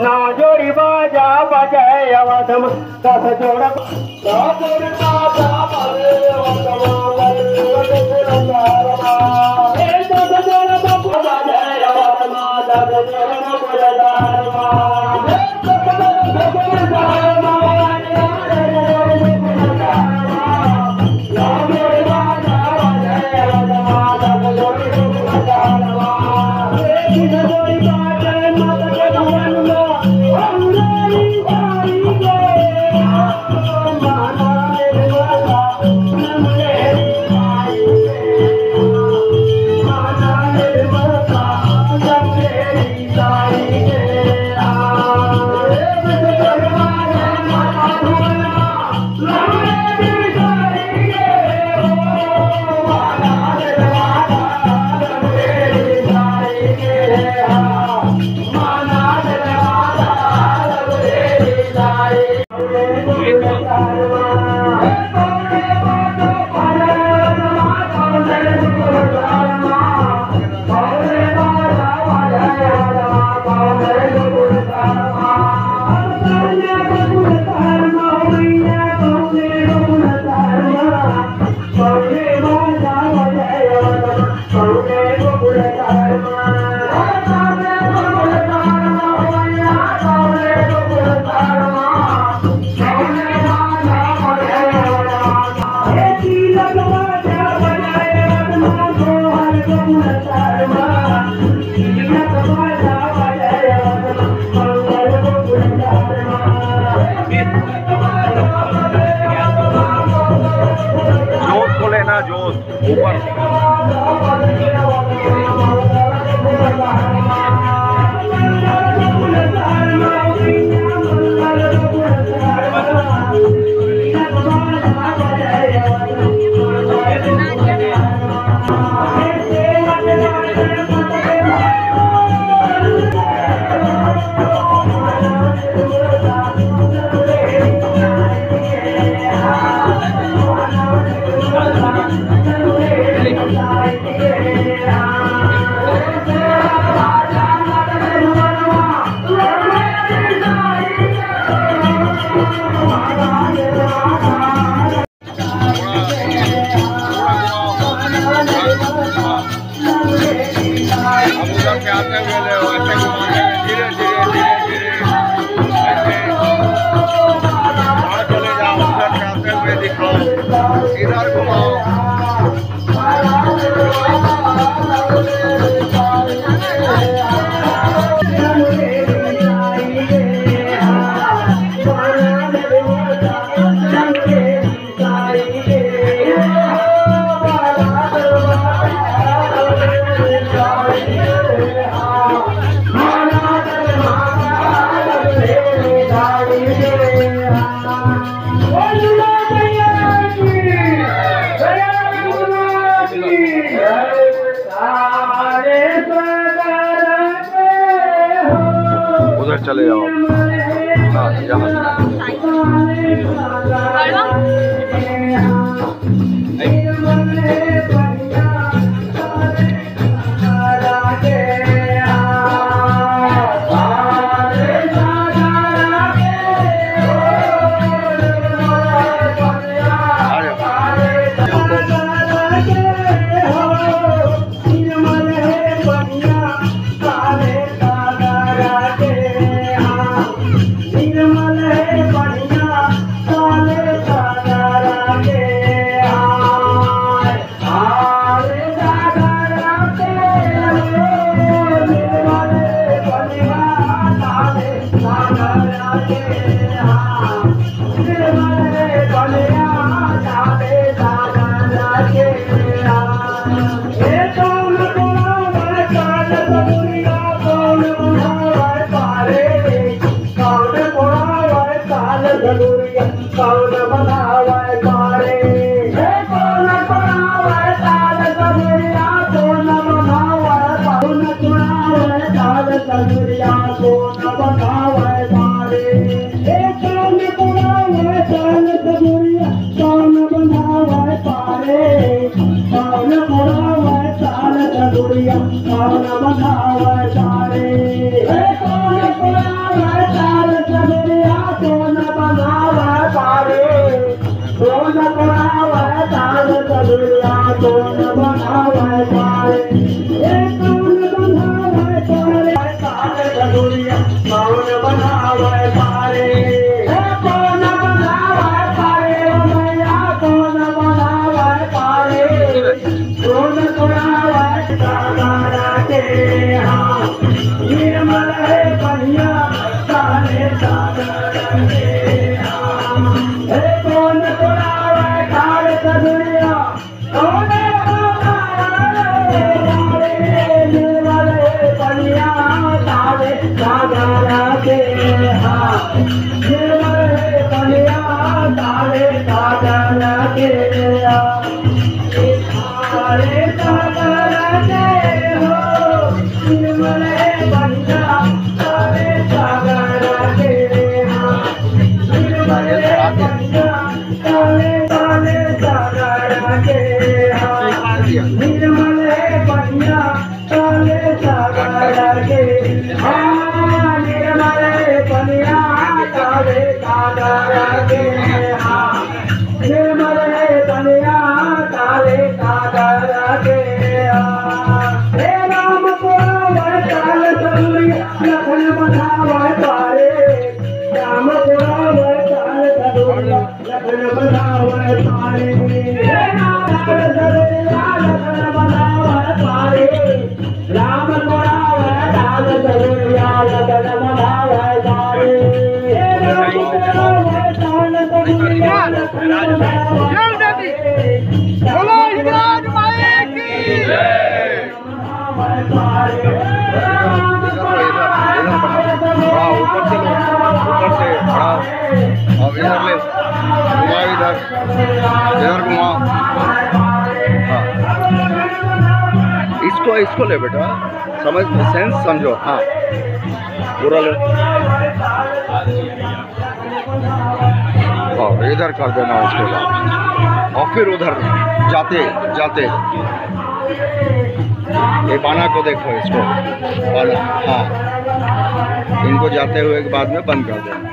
ना जोड़ी बाजा बजाए आवाजम दस जोड़ा ना जोड़ी बाजा बजाए उधर चले जाओ। हाँ यहाँ Hare कौन बनावे पारे कौन बनावे पारे मैया कौन बनावे पारे कौन बनावे सागरा के हाँ निर्मल है बढ़िया सारे सागरा के हाँ कौन बनावे तार दुनिया कौन निर्मल है बढ़िया सारे सागरा के हाँ निर्मल है बढ़िया सारे सागरा के सारे सागरा के हो निर्मल है बढ़िया सारे सागरा के हाँ निर्मल है बढ़िया सारे सारे सागरा के हाँ निर्मल है बढ़िया सारे सागरा के हाँ निर्मल है बढ़िया सारे सागरा के हाँ निर्मल है बढ़िया सारे सागरा के हे राम को वरदान सरूरी लखन बनावे पारे राम को वरदान सरूरी लखन बनावे पारे हे राम को लखन बनावे पारे राम को वरदान सरूरी लखन बनावे पारे हे राम को वरदान सरूरी लखन बनावे बोलो हिंगराज माई की ऊपर से बढ़ाओ अब इधर ले घुमाओ इधर घुमाओ हाँ इसको ले बेटा समझ सेंस समझो हाँ पूरा ले और इधर कर देना उसके बाद और फिर उधर जाते जाते ये बाना को देखो इसको बाना हाँ इनको जाते हुए के बाद में बंद कर देना